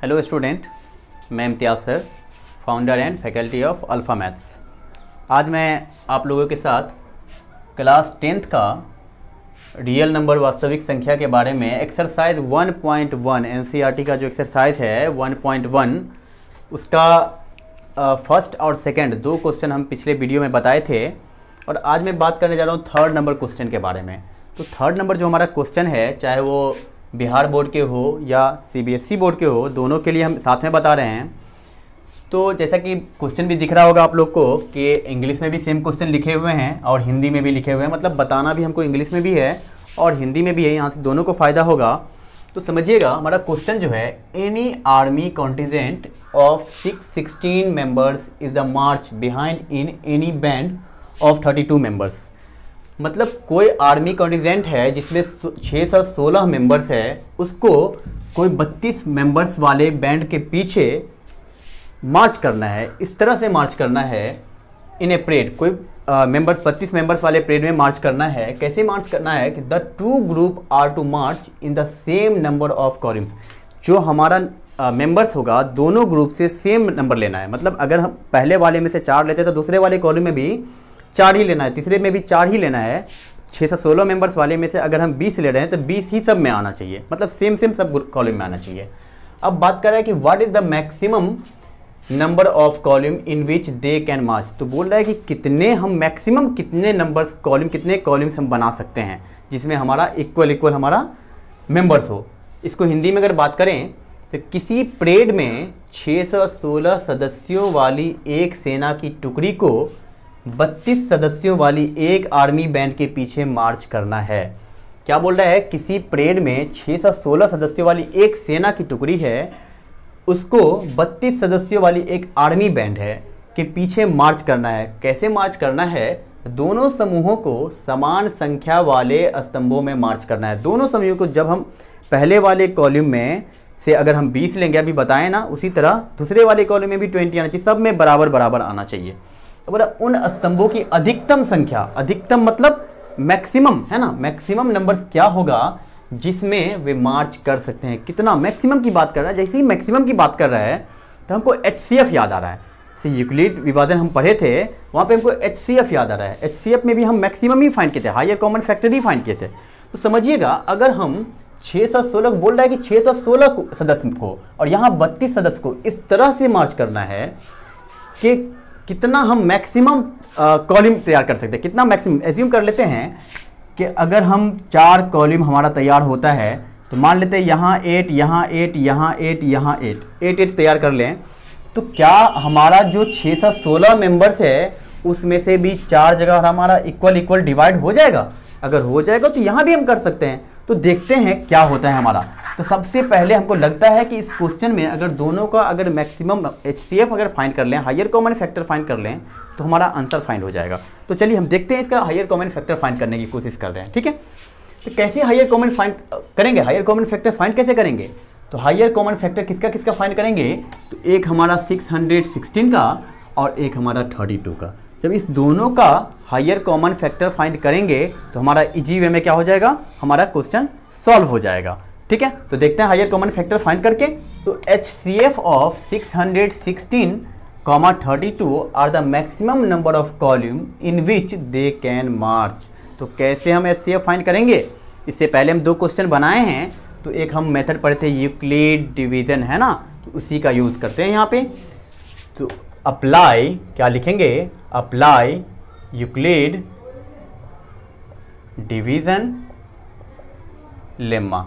Hello student, मैं Imtiaz sir, founder and faculty of Alpha maths. आज मैं आप लोगों के साथ क्लास 10th का रियल नंबर वास्तविक संख्या के बारे में एक्सरसाइज 1.1 एनसीईआरटी का जो एक्सरसाइज है 1.1 उसका फर्स्ट और सेकंड दो क्वेश्चन हम पिछले वीडियो में बताए थे और आज मैं बात करने जा रहा हूँ थर्ड नंबर क्वेश्चन के बारे में। तो थर्ड नंबर जो हमारा क्वेश्चन है, चाहे वो बिहार बोर्ड के हो या सीबीएसई बोर्ड के हो, दोनों के लिए हम साथ में बता रहे हैं। तो जैसा कि क्वेश्चन भी दिख रहा होगा आप लोग को कि इंग्लिश में भी सेम क्वेश्चन लिखे हुए हैं और हिंदी में भी लिखे हुए हैं, मतलब बताना भी हमको इंग्लिश में भी है और हिंदी में भी है, यहाँ से दोनों को फ़ायदा होगा। तो समझिएगा, हमारा क्वेश्चन जो है, any army contingent of 616 members is the March behind in any band of 32 members. मतलब कोई आर्मी कॉन्टिजेंट है जिसमें 616 मेंबर्स है, उसको कोई 32 मेंबर्स वाले बैंड के पीछे मार्च करना है। इस तरह से मार्च करना है इन ए परेड, कोई मेंबर्स 32 मेंबर्स वाले परेड में मार्च करना है। कैसे मार्च करना है कि the two group are to march in the same number of columns. जो हमारा मेंबर्स होगा, दोनों ग्रुप से सेम नंबर लेना है। मतलब अगर हम पहले वाले में से 4 लेते हैं तो दूसरे वाले कॉलम में भी 4 ही लेना है, तीसरे में भी 4 ही लेना है। 616 मेंबर्स वाले में से अगर हम 20 ले रहे हैं तो 20 ही सब में आना चाहिए, मतलब सेम सब कॉलम में आना चाहिए। अब बात कर रहा है कि what is the maximum number of column in which they can march. तो बोल रहा है कि कितने हम मैक्सिमम कितने नंबर्स कॉलम, कितने कॉलम्स हम बना सकते हैं जिसमें हमारा इक्वल हमारा मेंबर्स हो। इसको हिंदी में अगर बात करें तो किसी परेड में 616 सदस्यों वाली एक सेना की टुकड़ी को 32 सदस्यों वाली एक आर्मी बैंड के पीछे मार्च करना है। क्या बोल रहा है, किसी परेड में 616 सदस्यों वाली एक सेना की टुकड़ी है, उसको 32 सदस्यों वाली एक आर्मी बैंड है के पीछे मार्च करना है। कैसे मार्च करना है, दोनों समूहों को समान संख्या वाले स्तंभों में मार्च करना है। दोनों समूहों को, जब हम पहले वाले कॉलम में से अगर हम 20 लेंगे, अभी बताएं ना, उसी तरह दूसरे वाले कॉलम में भी 20 आना चाहिए, सब में बराबर बराबर आना चाहिए। बोला उन स्तंभों की अधिकतम संख्या, अधिकतम मतलब मैक्सिमम है ना, मैक्सिमम नंबर्स क्या होगा जिसमें वे मार्च कर सकते हैं। कितना मैक्सिमम की बात कर रहा है। जैसे ही मैक्सिमम की बात कर रहा है तो हमको HCF याद आ रहा है। जैसे यूक्लिड विभाजन हम पढ़े थे, वहाँ पे हमको HCF याद आ रहा है। HCF में भी हम मैक्सिमम ही फाइंड किए थे, हायर कॉमन फैक्टर ही फाइंड किए थे। तो समझिएगा, अगर हम 616 बोल रहा है कि 616 सदस्य को और यहाँ 32 सदस्य को इस तरह से मार्च करना है कि कितना हम मैक्सिमम कॉलम तैयार कर सकते हैं। कितना मैक्सिमम, एज्यूम कर लेते हैं कि अगर हम 4 कॉलम हमारा तैयार होता है तो मान लेते हैं यहाँ 8, यहाँ 8, यहाँ 8, यहाँ 8 तैयार कर लें, तो क्या हमारा जो 616 मेंबर्स है उसमें से भी 4 जगह हमारा इक्वल डिवाइड हो जाएगा। अगर हो जाएगा तो यहाँ भी हम कर सकते हैं। तो देखते हैं क्या होता है हमारा। तो सबसे पहले हमको लगता है कि इस क्वेश्चन में अगर दोनों का अगर मैक्सिमम HCF अगर फाइंड कर लें, हायर कॉमन फैक्टर फाइंड कर लें, तो हमारा आंसर फाइंड हो जाएगा। तो चलिए हम देखते हैं, इसका हायर कॉमन फैक्टर फाइंड करने की कोशिश कर रहे हैं। ठीक है, तो कैसे हायर कॉमन फाइंड करेंगे, हायर कॉमन फैक्टर फाइंड कैसे करेंगे। तो हायर कॉमन फैक्टर किसका किसका फाइंड करेंगे, तो एक हमारा 616 का और एक हमारा 32 का। जब इस दोनों का हायर कॉमन फैक्टर फाइंड करेंगे तो हमारा इजी वे में क्या हो जाएगा, हमारा क्वेश्चन सॉल्व हो जाएगा। ठीक है, तो देखते हैं हायर कॉमन फैक्टर फाइंड करके। तो HCF of 616, 32 are the maximum number of column in which they can march. तो कैसे हम HCF फाइंड करेंगे, इससे पहले हम 2 क्वेश्चन बनाए हैं। तो एक हम मेथड पढ़े थे यूक्लिड डिवीजन, है ना, तो उसी का यूज़ करते हैं यहाँ पे। तो अप्लाई, क्या लिखेंगे, अप्लाई यूक्लिड डिवीजन लेम्मा।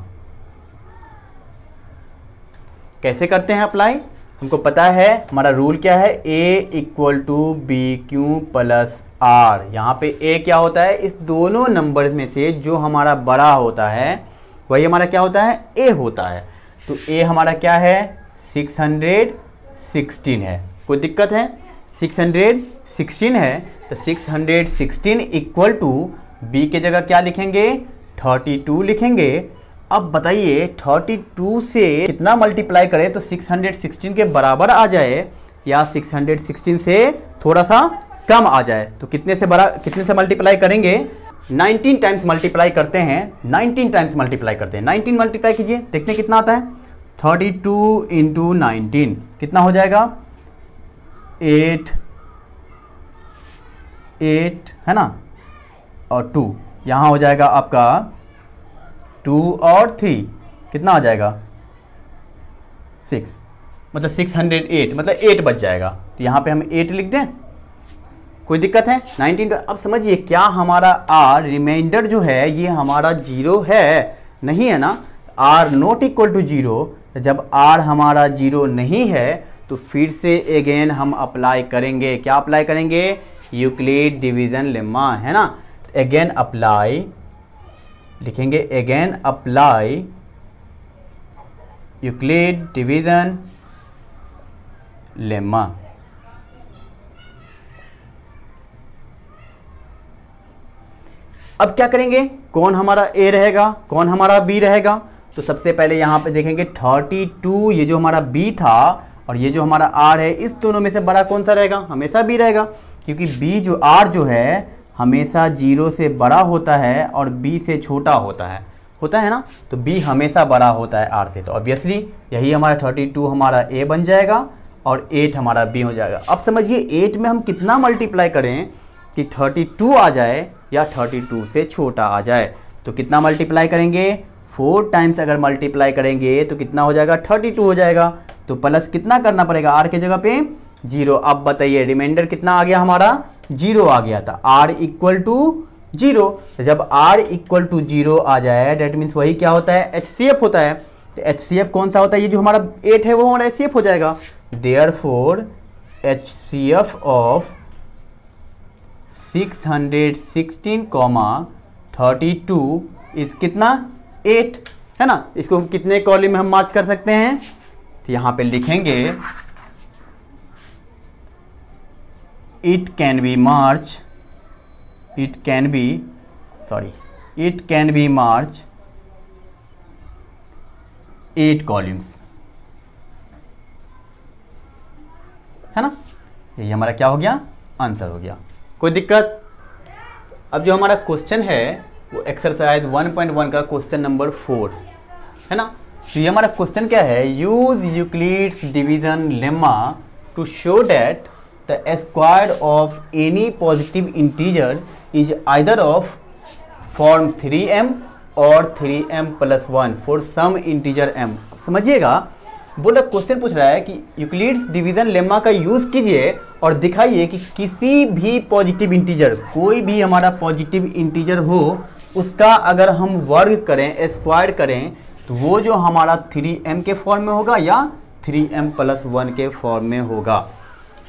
कैसे करते हैं अप्लाई, हमको पता है हमारा रूल क्या है, A = BQ + R। यहाँ पे A क्या होता है, इस दोनों नंबर में से जो हमारा बड़ा होता है वही हमारा क्या होता है, A होता है। तो A हमारा क्या है, 616 है। कोई दिक्कत है, 616 है, तो 616 = B के जगह क्या लिखेंगे, 32 लिखेंगे। अब बताइए 32 से कितना मल्टीप्लाई करें तो 616 के बराबर आ जाए या 616 से थोड़ा सा कम आ जाए। तो कितने से मल्टीप्लाई करेंगे, 19 टाइम्स मल्टीप्लाई करते हैं, 19 टाइम्स मल्टीप्लाई करते हैं। 19 मल्टीप्लाई कीजिए, देखते हैं कितना आता है। 32 इंटू 19 कितना हो जाएगा? 8 है ना, और 2 यहाँ हो जाएगा आपका 2 और 3 कितना हो जाएगा? 6, मतलब 608, मतलब 8 बच जाएगा। तो यहाँ पे हम 8 लिख दें, कोई दिक्कत है? 19। अब समझिए क्या हमारा आर रिमाइंडर जो है ये हमारा 0 है, नहीं है ना? R not equal to 0। जब आर हमारा 0 नहीं है तो फिर से अगेन हम अप्लाई करेंगे। क्या अप्लाई करेंगे? यूक्लिड डिवीजन लेम्मा, है ना? अगेन अप्लाई लिखेंगे, again apply Euclid division lemma. अब क्या करेंगे? कौन हमारा ए रहेगा, कौन हमारा बी रहेगा? तो सबसे पहले यहाँ पे देखेंगे 32, ये जो हमारा बी था और ये जो हमारा आर है, इस दोनों में से बड़ा कौन सा रहेगा? हमेशा बी रहेगा, क्योंकि बी जो आर जो है हमेशा 0 से बड़ा होता है और बी से छोटा होता है ना? तो बी हमेशा बड़ा होता है आर से। तो ऑब्वियसली यही हमारा 32 हमारा ए बन जाएगा और 8 हमारा बी हो जाएगा। अब समझिए 8 में हम कितना मल्टीप्लाई करें कि 32 आ जाए या 32 से छोटा आ जाए? तो कितना मल्टीप्लाई करेंगे? 4 टाइम्स अगर मल्टीप्लाई करेंगे तो कितना हो जाएगा? 32 हो जाएगा। तो प्लस कितना करना पड़ेगा? आर के जगह पे 0। अब बताइए रिमाइंडर कितना आ गया हमारा? 0 आ गया था। R equal to 0। जब आर इक्वल टू 0 आ जाए डेट मीन्स वही क्या होता है? HCF होता है। तो HCF कौन सा होता है? ये जो हमारा 8 है वो हमारा HCF हो जाएगा। देयरफॉर HCF ऑफ 616, 32 इस कितना? 8, है ना? इसको कितने कॉलम में हम मार्च कर सकते हैं? तो यहाँ पे लिखेंगे it can be march 8 columns, है ना? यही हमारा क्या हो गया? आंसर हो गया। कोई दिक्कत? अब जो हमारा क्वेश्चन है वो एक्सरसाइज 1.1 का क्वेश्चन नंबर 4 है ना? तो ये हमारा क्वेश्चन क्या है? Use Euclid's division lemma to show that the square of any positive integer is either of form 3m और 3m + 1 for some integer m। समझिएगा, बोला क्वेश्चन पूछ रहा है कि यूक्लिड्स डिवीजन लेम्मा का यूज कीजिए और दिखाइए कि किसी भी पॉजिटिव इंटीजर, कोई भी हमारा पॉजिटिव इंटीजर हो, उसका अगर हम वर्ग करें, स्क्वायर करें, तो वो जो हमारा 3m के फॉर्म में होगा या 3m + 1 के फॉर्म में होगा।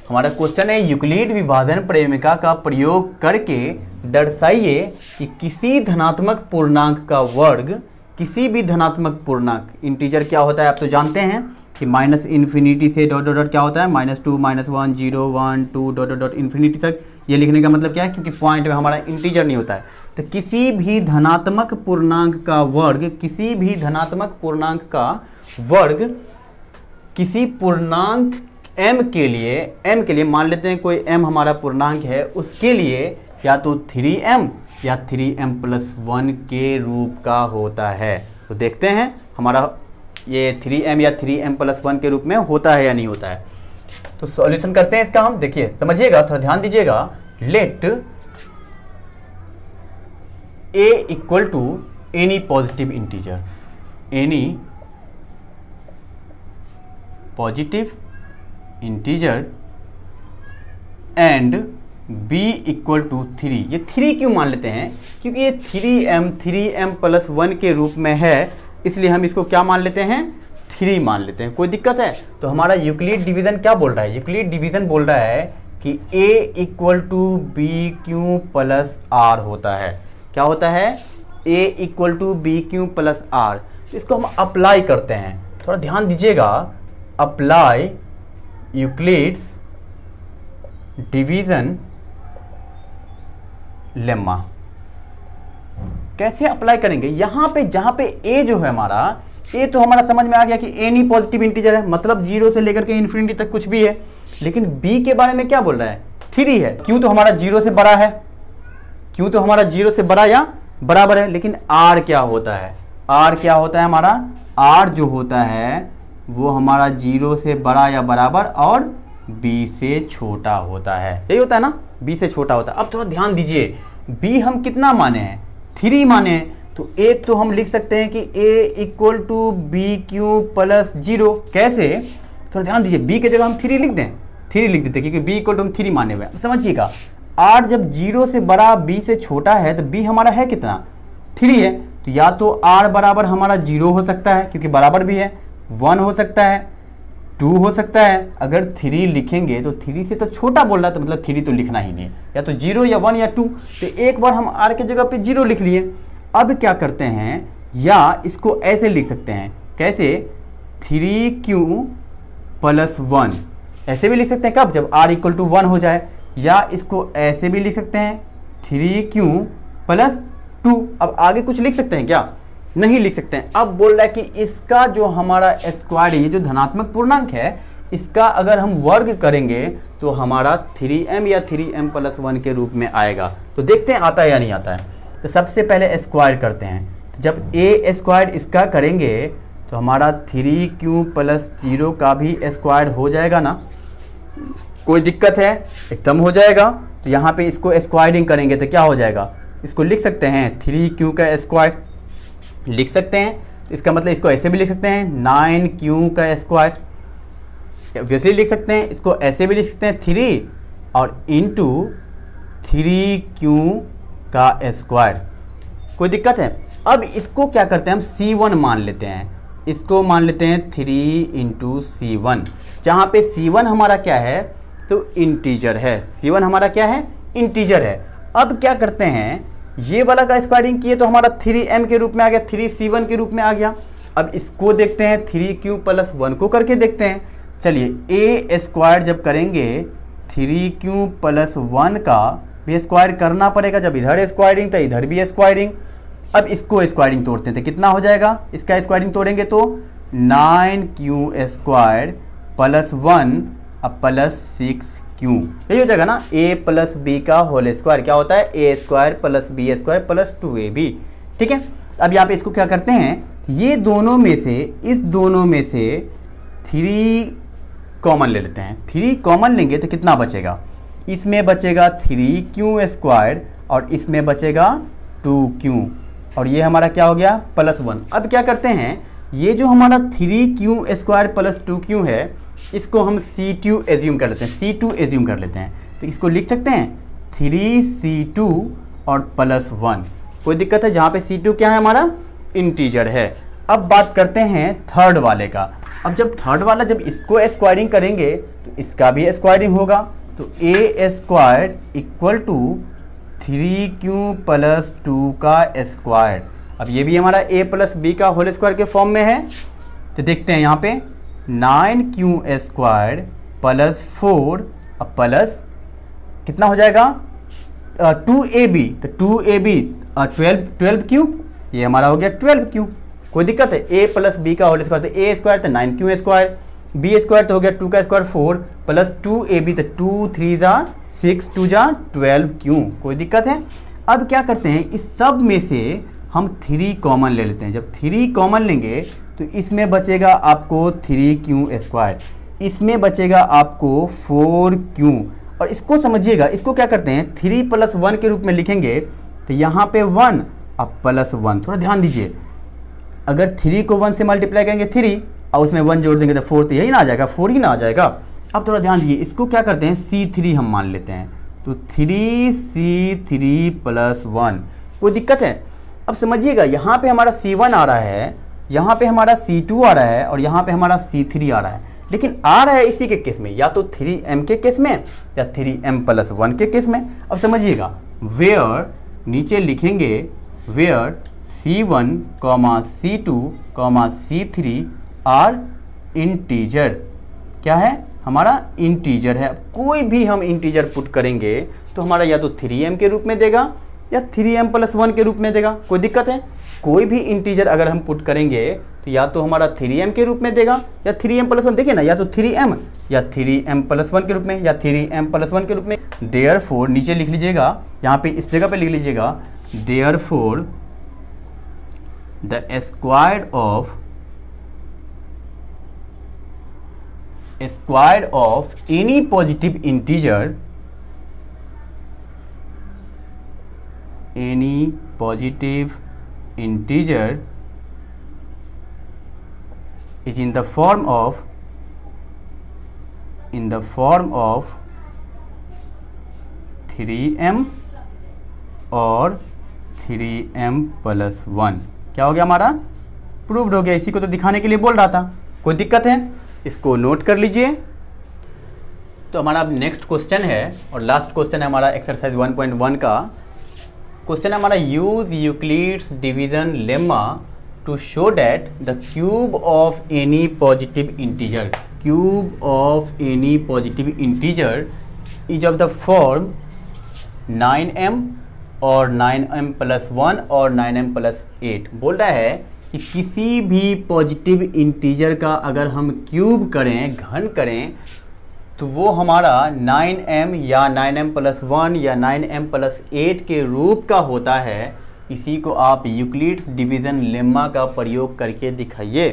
हमारा क्वेश्चन है यूक्लिड विभाजन प्रेमिका का प्रयोग करके दर्शाइए कि किसी धनात्मक पूर्णांक का वर्ग, किसी भी धनात्मक पूर्णांक, इंटीजर क्या होता है आप तो जानते हैं कि -∞ से डॉट क्या होता है? -2 -1 0 1 2 डॉट इन्फिनिटी तक। ये लिखने का मतलब क्या है? क्योंकि पॉइंट में हमारा इंटीजर नहीं होता है। तो किसी भी धनात्मक पूर्णांक का वर्ग, किसी भी धनात्मक पूर्णांक का वर्ग किसी पूर्णांक m के लिए मान लेते हैं कोई m हमारा पूर्णांक है, उसके लिए या तो 3m या 3m + 1 के रूप का होता है। तो देखते हैं हमारा ये 3m या 3m + 1 के रूप में होता है या नहीं होता है। तो सॉल्यूशन करते हैं इसका हम। देखिए समझिएगा, थोड़ा ध्यान दीजिएगा। Let a equal to any positive integer, any positive integer and b equal to 3। ये 3 क्यों मान लेते हैं? क्योंकि ये 3m + 1 के रूप में है, इसलिए हम इसको क्या मान लेते हैं? 3 मान लेते हैं। कोई दिक्कत है? तो हमारा यूक्लिड डिवीजन क्या बोल रहा है? यूक्लिड डिवीजन बोल रहा है कि a equal to BQ + R होता है। क्या होता है? a equal to BQ + R। इसको हम अप्लाई करते हैं, थोड़ा ध्यान दीजिएगा। Apply Euclid's division lemma. कैसे अप्लाई करेंगे? यहाँ पे जहाँ पे a जो है हमारा, a तो हमारा समझ में आ गया कि एनी पॉजिटिव इंटीजर है, मतलब 0 से लेकर के इन्फिनिटी तक कुछ भी है। लेकिन b के बारे में क्या बोल रहा है? 3 है। क्यों? तो हमारा 0 से बड़ा है, क्यों? तो हमारा 0 से बड़ा या बराबर है। लेकिन r क्या होता है? r क्या होता है हमारा? r जो होता है वो हमारा 0 से बड़ा या बराबर और b से छोटा होता है। यही होता है ना, b से छोटा होता है। अब थोड़ा ध्यान दीजिए, b हम कितना माने हैं, 3 माने हैं। तो एक तो हम लिख सकते हैं कि a equal to B Q plus 0। कैसे, थोड़ा ध्यान दीजिए, b की जगह हम 3 लिख दें, 3 लिख देते क्योंकि b इक्वल टू हम 3 माने हुए हैं। समझिएगा, r जब 0 से बड़ा b से छोटा है तो b हमारा है कितना, 3 है। तो या तो r बराबर हमारा 0 हो सकता है क्योंकि बराबर भी है, 1 हो सकता है, 2 हो सकता है। अगर 3 लिखेंगे तो 3 से तो छोटा बोल रहा है, तो मतलब 3 तो लिखना ही नहीं है, या तो 0 या 1 या 2। तो एक बार हम r की जगह पे 0 लिख लिए। अब क्या करते हैं, या इसको ऐसे लिख सकते हैं, कैसे, 3q प्लस 1, ऐसे भी लिख सकते हैं। कब, जब r इक्वल टू 1 हो जाए। या इसको ऐसे भी लिख सकते हैं, 3q प्लस 2। अब आगे कुछ लिख सकते हैं क्या, नहीं लिख सकते हैं। अब बोल रहा है कि इसका जो हमारा स्क्वायर, ये जो धनात्मक पूर्णांक है, इसका अगर हम वर्ग करेंगे तो हमारा 3m या 3m प्लस 1 के रूप में आएगा। तो देखते हैं आता है या नहीं आता है। तो सबसे पहले स्क्वायर करते हैं। तो जब a स्क्वायर इसका करेंगे तो हमारा 3q प्लस 0 का भी स्क्वायर हो जाएगा ना, कोई दिक्कत है, एकदम हो जाएगा। तो यहाँ पे इसको स्क्वायरिंग करेंगे तो क्या हो जाएगा, इसको लिख सकते हैं 3q का स्क्वायर लिख सकते हैं। इसका मतलब इसको ऐसे भी लिख सकते हैं 9q का स्क्वायर, ऑब्वियसली लिख सकते हैं। इसको ऐसे भी लिख सकते हैं 3 और इंटू 3q का स्क्वायर, कोई दिक्कत है। अब इसको क्या करते हैं, हम c1 मान लेते हैं, इसको मान लेते हैं 3 इंटू c1, जहाँ पे c1 हमारा क्या है, तो इंटीजर है। c1 हमारा क्या है, इंटीजर है। अब क्या करते हैं, ये वाला का स्क्वायरिंग किए तो हमारा 3m के रूप में आ गया, 3c1 के रूप में आ गया। अब इसको देखते हैं 3q प्लस 1 को करके देखते हैं। चलिए a स्क्वायर जब करेंगे 3q प्लस 1 का भी स्क्वायर करना पड़ेगा। जब इधर स्क्वायरिंग तो इधर भी स्क्वायरिंग। अब इसको स्क्वायरिंग तोड़ते हैं तो कितना हो जाएगा, इसका स्क्वायरिंग तोड़ेंगे तो 9q स्क्वायर प्लस 1 अब प्लस 6q, यही हो जाएगा ना। a प्लस बी का होल स्क्वायर क्या होता है, a square plus B square plus 2ab। ठीक है, अब यहाँ पे इसको क्या करते हैं, ये दोनों में से, इस दोनों में से 3 कॉमन ले लेते हैं। 3 कॉमन लेंगे तो कितना बचेगा, इसमें बचेगा 3q स्क्वायर और इसमें बचेगा 2q, और ये हमारा क्या हो गया, प्लस 1। अब क्या करते हैं, ये जो हमारा 3q स्क्वायर प्लस 2q है, इसको हम c2 एज्यूम कर लेते हैं, c2 एज्यूम कर लेते हैं। तो इसको लिख सकते हैं 3c2 और प्लस 1, कोई दिक्कत है, जहाँ पे c2 क्या है, हमारा इंटीजर है। अब बात करते हैं थर्ड वाले का। अब जब थर्ड वाला, जब इसको स्क्वायरिंग करेंगे तो इसका भी स्क्वायरिंग होगा। तो a square equal to 3q plus 2 का स्क्वायर। अब ये भी हमारा a प्लस बी का होल स्क्वायर के फॉर्म में है। तो देखते हैं यहाँ पे 9q स्क्वायर प्लस 4 अब प्लस कितना हो जाएगा 2ab, तो 2ab 12q, ये हमारा हो गया 12q। कोई दिक्कत है, a प्लस बी का होल स्क्वायर, तो a स्क्वायर तो 9q स्क्वायर, b स्क्वायर तो हो गया 2 का स्क्वायर 4 प्लस 2ab, तो 2 3 जा 6 2 जा 12q, कोई दिक्कत है। अब क्या करते हैं, इस सब में से हम 3 कॉमन ले लेते हैं। जब 3 कॉमन लेंगे तो इसमें बचेगा आपको 3q स्क्वायर, इसमें बचेगा आपको 4q। और इसको समझिएगा, इसको क्या करते हैं 3 प्लस 1 के रूप में लिखेंगे। तो यहाँ पे 1 अब प्लस 1, थोड़ा ध्यान दीजिए, अगर 3 को 1 से मल्टीप्लाई करेंगे 3 और उसमें 1 जोड़ देंगे तो 4, तो यही ना आ जाएगा, 4 ही ना आ जाएगा। अब थोड़ा ध्यान दीजिए, इसको क्या करते हैं c3 हम मान लेते हैं। तो 3c3 प्लस 1, कोई दिक्कत है। अब समझिएगा, यहाँ पे हमारा c1 आ रहा है, यहाँ पे हमारा c2 आ रहा है और यहाँ पे हमारा c3 आ रहा है, लेकिन आ रहा है इसी के केस में, या तो 3m के केस में या 3m प्लस 1 के केस में। अब समझिएगा, वेयर नीचे लिखेंगे where c1, c2, c3 are integer, क्या है हमारा इंटीजर है। कोई भी हम इंटीजर पुट करेंगे तो हमारा या तो 3m के रूप में देगा या 3m प्लस 1 के रूप में देगा, कोई दिक्कत है। कोई भी इंटीजर अगर हम पुट करेंगे तो या तो हमारा 3m के रूप में देगा या 3m प्लस 1, देखिए ना, या तो 3m या 3m प्लस 1 के रूप में या 3m प्लस 1 के रूप में। देयरफॉर नीचे लिख लीजिएगा, यहाँ पे इस जगह पे लिख लीजिएगा, therefore the square of square of any positive integer, any positive integer is in the form of 3m और 3m + 1। क्या हो गया हमारा? प्रूव्ड हो गया। इसी को तो दिखाने के लिए बोल रहा था। कोई दिक्कत है? इसको नोट कर लीजिए। तो हमारा अब नेक्स्ट क्वेश्चन है और लास्ट क्वेश्चन है हमारा एक्सरसाइज 1.1 का। क्वेश्चन है हमारा, use Euclid's division lemma to show that the cube of any positive integer, cube of any positive integer is of the form 9m और 9m + 1 और 9m + 8। बोल रहा है कि किसी भी पॉजिटिव इंटीजर का अगर हम क्यूब करें, घन करें, तो वो हमारा 9m या 9m + 1 या 9m + 8 के रूप का होता है। इसी को आप यूक्लिड्स डिवीज़न लेम्मा का प्रयोग करके दिखाइए।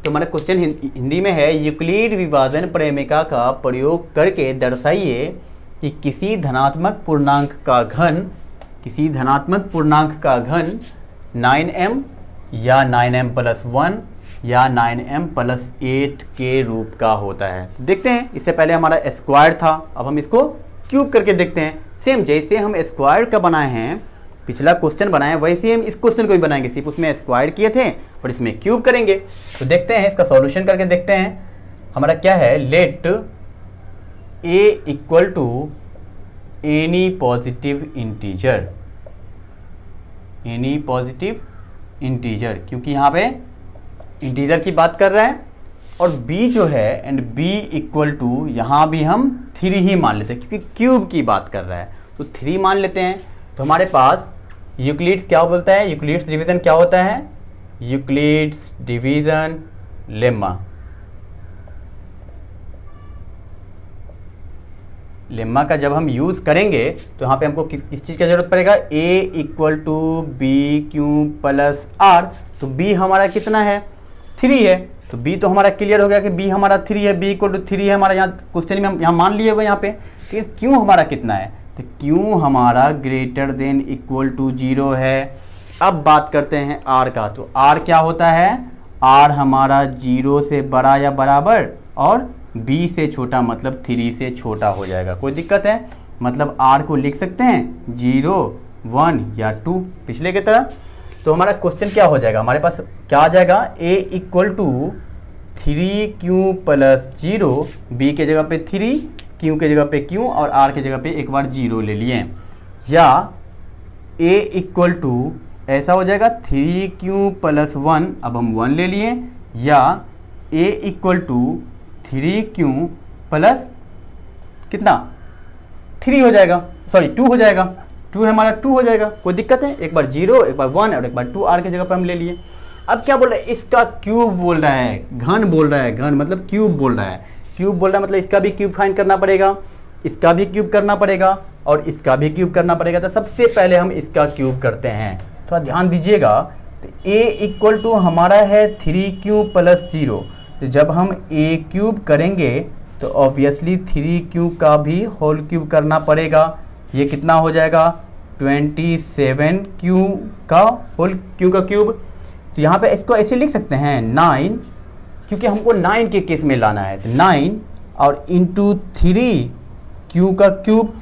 तो हमारा क्वेश्चन हिंदी में है, यूक्लिड विभाजन प्रमेय का प्रयोग करके दर्शाइए कि किसी धनात्मक पूर्णांक का घन 9m या 9m + 1 या 9m + 8 के रूप का होता है। देखते हैं, इससे पहले हमारा स्क्वायर था, अब हम इसको क्यूब करके देखते हैं। सेम जैसे हम स्क्वायर का बनाए हैं, पिछला क्वेश्चन बनाए, वैसे हम इस क्वेश्चन को भी बनाएंगे। सिर्फ उसमें स्क्वायर किए थे और इसमें क्यूब करेंगे। तो देखते हैं, इसका सॉल्यूशन करके देखते हैं। हमारा क्या है, let a = any positive integer, क्योंकि यहाँ पे इंटीजर की बात कर रहा है, और b जो है एंड b = यहाँ भी हम 3 ही मान लेते हैं क्योंकि क्यूब की बात कर रहा है, तो 3 मान लेते हैं। तो हमारे पास यूक्लिड्स क्या बोलता है, यूक्लिड्स डिवीज़न क्या होता है, यूक्लिड्स डिवीज़न लेम्मा का जब हम यूज़ करेंगे तो यहाँ पे हमको किस चीज़ का जरूरत पड़ेगा, a = b³ + r। तो b हमारा कितना है, 3 है। तो b तो हमारा क्लियर हो गया कि b हमारा 3 है, b = 3 है हमारा। यहाँ क्वेश्चन में हम यहाँ मान लिए हुए यहाँ पे, लेकिन क्यों हमारा कितना है, तो क्यों हमारा > 0 है। अब बात करते हैं r का। तो r क्या होता है, r हमारा 0 से बड़ा या बराबर और b से छोटा, मतलब 3 से छोटा हो जाएगा। कोई दिक्कत है, मतलब r को लिख सकते हैं 0, 1 या 2 पिछले की तरह। तो हमारा क्वेश्चन क्या हो जाएगा, हमारे पास क्या आ जाएगा, a = 3q + 0, b के जगह पे 3, q के जगह पे q और r के जगह पे एक बार 0 ले लिए। या a = ऐसा हो जाएगा 3q + 1, अब हम 1 ले लिए। या a = 3q + कितना, 3 हो जाएगा, सॉरी 2 हो जाएगा। 2 हमारा 2 हो जाएगा। कोई दिक्कत है, एक बार 0, एक बार 1 और एक बार 2 r के जगह पर हम ले लिए। अब क्या बोल रहा है, इसका क्यूब बोल रहा है, घन बोल रहा है, घन मतलब क्यूब बोल रहा है। क्यूब बोल रहा है मतलब इसका भी क्यूब फाइंड करना पड़ेगा, इसका भी क्यूब करना पड़ेगा और इसका भी क्यूब करना पड़ेगा। तो सबसे पहले हम इसका क्यूब करते हैं, थोड़ा ध्यान दीजिएगा। तो a = हमारा है 3q + 0। तो जब हम a³ करेंगे तो ऑब्वियसली 3q का भी होल क्यूब करना पड़ेगा। ये कितना हो जाएगा, 27q का होल क्यूब का क्यूब। तो यहाँ पे इसको ऐसे लिख सकते हैं 9, क्योंकि हमको 9 के केस में लाना है। तो 9 और इंटू 3q का क्यूब,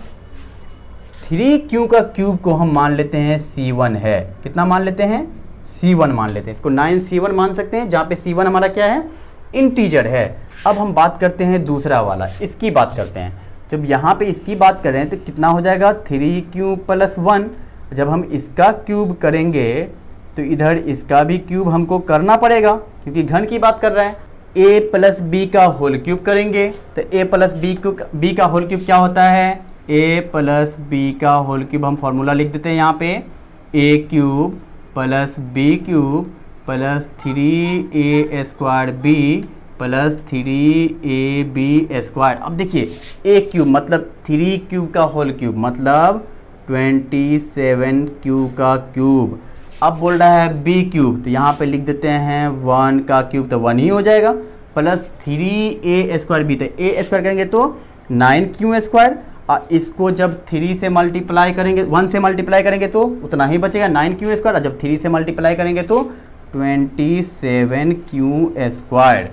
3q का क्यूब को हम मान लेते हैं c1 है। कितना मान लेते हैं, c1 मान लेते हैं। इसको 9c1 मान सकते हैं, जहाँ पे c1 हमारा क्या है, इंटीजर है। अब हम बात करते हैं दूसरा वाला, इसकी बात करते हैं। जब यहाँ पे इसकी बात करें तो कितना हो जाएगा, 3q + 1। जब हम इसका क्यूब करेंगे तो इधर इसका भी क्यूब हमको करना पड़ेगा, क्योंकि घन की बात कर रहा है। a + b का होल क्यूब करेंगे तो a + b का होल क्यूब क्या होता है, a + b का होल क्यूब हम फॉर्मूला लिख देते हैं यहाँ पे, a³ + b³ + 3a² b + 3ab²। अब देखिए a³ मतलब 3q का होल क्यूब मतलब 27q का क्यूब। अब बोल रहा है b³, तो यहाँ पे लिख देते हैं 1 का क्यूब, तो 1 ही हो जाएगा। प्लस 3a² तो a स्क्वायर करेंगे तो 9q², और इसको जब 3 से मल्टीप्लाई करेंगे, 1 से मल्टीप्लाई करेंगे तो उतना ही बचेगा 9q², और जब 3 से मल्टीप्लाई करेंगे तो 27q²।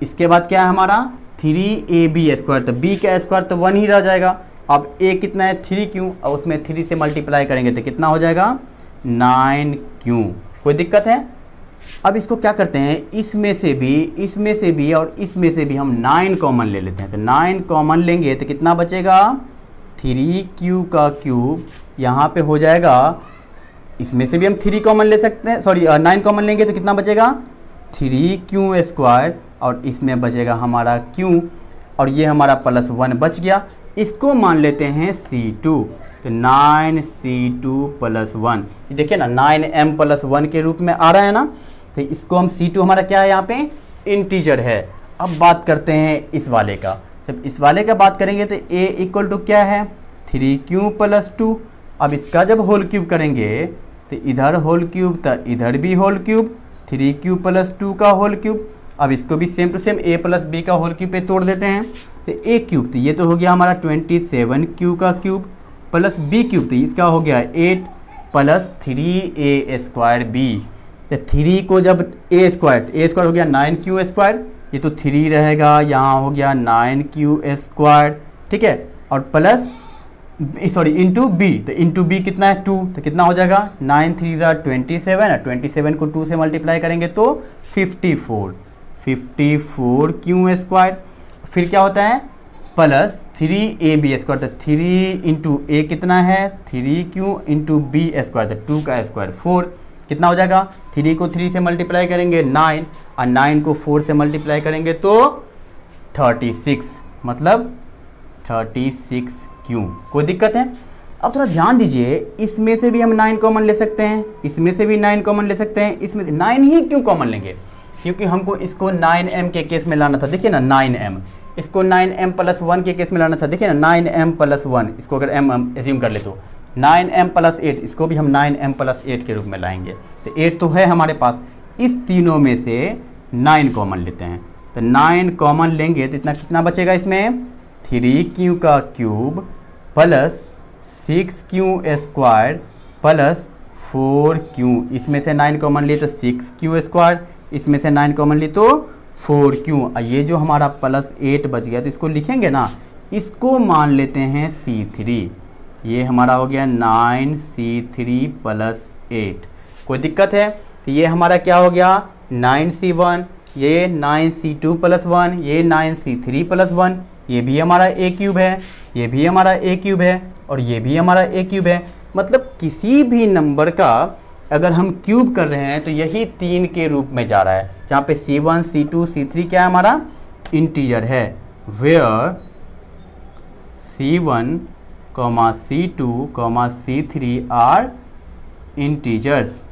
इसके बाद क्या है हमारा 3ab², तो b का स्क्वायर तो 1 ही रह जाएगा। अब a कितना है 3q, और उसमें 3 से मल्टीप्लाई करेंगे तो कितना हो जाएगा 9q। कोई दिक्कत है? अब इसको क्या करते हैं, इसमें से भी और इसमें से भी हम 9 कॉमन ले लेते हैं। तो 9 कॉमन लेंगे तो कितना बचेगा 3q का क्यूब, यहाँ पे हो जाएगा, इसमें से भी हम 3 कॉमन ले सकते हैं, सॉरी 9 कॉमन लेंगे तो कितना बचेगा 3q², और इसमें बचेगा हमारा q, और ये हमारा +1 बच गया। इसको मान लेते हैं c2, तो 9c2 + 1, ये देखिए ना 9m + 1 के रूप में आ रहा है ना। तो इसको हम c2 हमारा क्या है यहाँ पे इंटीजर है। अब बात करते हैं इस वाले का। जब इस वाले का बात करेंगे तो a = क्या है 3q + 2। अब इसका जब होल क्यूब करेंगे तो इधर होल क्यूब तो इधर भी होल क्यूब, 3q + 2 का होल क्यूब। अब इसको भी same to same a + b का होल क्यूब पे तोड़ देते हैं, तो a³ तो ये तो हो गया हमारा 27q का क्यूब प्लस b³ तो इसका हो गया 8 + 3a²b। तो 3 को जब a² हो गया 9q², ये तो 3 रहेगा, यहाँ हो गया 9q², ठीक है, और प्लस इंटू b, तो इंटू b कितना है 2, तो कितना हो जाएगा 9 3 27, और 27 को 2 से मल्टीप्लाई करेंगे तो 54q²। फिर क्या होता है प्लस 3ab², तो 3 इंटू a कितना है 3q इंटू b², तो 2 का स्क्वायर 4, कितना हो जाएगा 3 को 3 से मल्टीप्लाई करेंगे 9, और 9 को 4 से मल्टीप्लाई करेंगे तो 36, मतलब 36q। कोई दिक्कत है? अब थोड़ा ध्यान दीजिए, इसमें से भी हम 9 कॉमन ले सकते हैं, इसमें से भी 9 कॉमन ले सकते हैं, इसमें से 9 ही क्यों कॉमन लेंगे, क्योंकि हमको इसको 9m के केस में लाना था। देखिए ना 9m, इसको 9m + 1 के केस में लाना था। देखिए ना 9m + 1, इसको अगर m हम एज्यूम कर ले तो 9m + 8, इसको भी हम 9m + 8 के रूप में लाएंगे। तो 8 तो है हमारे पास, इस तीनों में से 9 कॉमन लेते हैं। तो 9 कॉमन लेंगे तो इतना कितना बचेगा इसमें 3q का cube plus 6q² plus 4q। इसमें से 9 कॉमन लिए तो 6q², इसमें से 9 कॉमन लिए तो 4q। ये जो हमारा +8 बच गया तो इसको लिखेंगे ना, इसको मान लेते हैं c3। ये हमारा हो गया 9c3 + 8। कोई दिक्कत है? तो ये हमारा क्या हो गया 9c1, ये 9c2 + 1, ये 9c3 + 1, ये भी हमारा a³ है, ये भी हमारा a³ है, और ये भी हमारा a³ है। मतलब किसी भी नंबर का अगर हम क्यूब कर रहे हैं तो यही 3 के रूप में जा रहा है, जहाँ पे c1 c2 c3 क्या है हमारा इंटीजर है, where c1, c2, c3 are integers.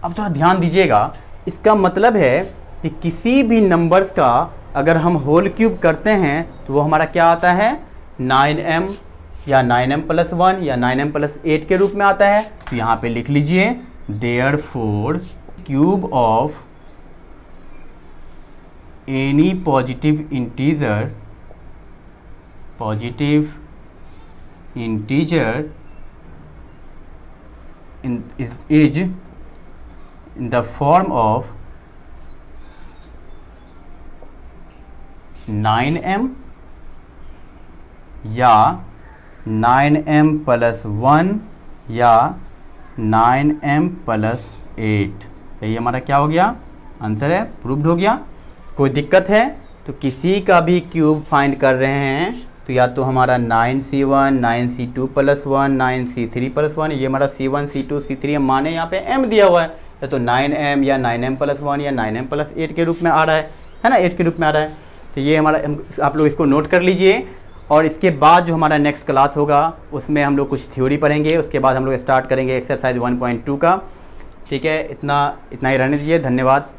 अब थोड़ा ध्यान दीजिएगा, इसका मतलब है कि किसी भी नंबर्स का अगर हम होल क्यूब करते हैं तो वो हमारा क्या आता है 9m या 9m + 1 या 9m + 8 के रूप में आता है। तो यहाँ पे लिख लीजिए therefore cube of any positive integer is in the form of 9m या 9m + 1 या 9m + 8। ये हमारा क्या हो गया आंसर है, प्रूव्ड हो गया। कोई दिक्कत है तो किसी का भी क्यूब फाइंड कर रहे हैं तो या तो हमारा 9c1, 9c2 + 1, 9c3 + 1, ये हमारा c1 c2 c3 हम माने यहाँ पे m दिया हुआ है, या तो 9m या 9m + 1 या 9m + 8 के रूप में आ रहा है ना, 8 के रूप में आ रहा है। तो ये हमारा, आप लोग इसको नोट कर लीजिए। और इसके बाद जो हमारा नेक्स्ट क्लास होगा उसमें हम लोग कुछ थ्योरी पढ़ेंगे, उसके बाद हम लोग स्टार्ट करेंगे एक्सरसाइज 1.2 का। ठीक है, इतना ही रहने दीजिए। धन्यवाद।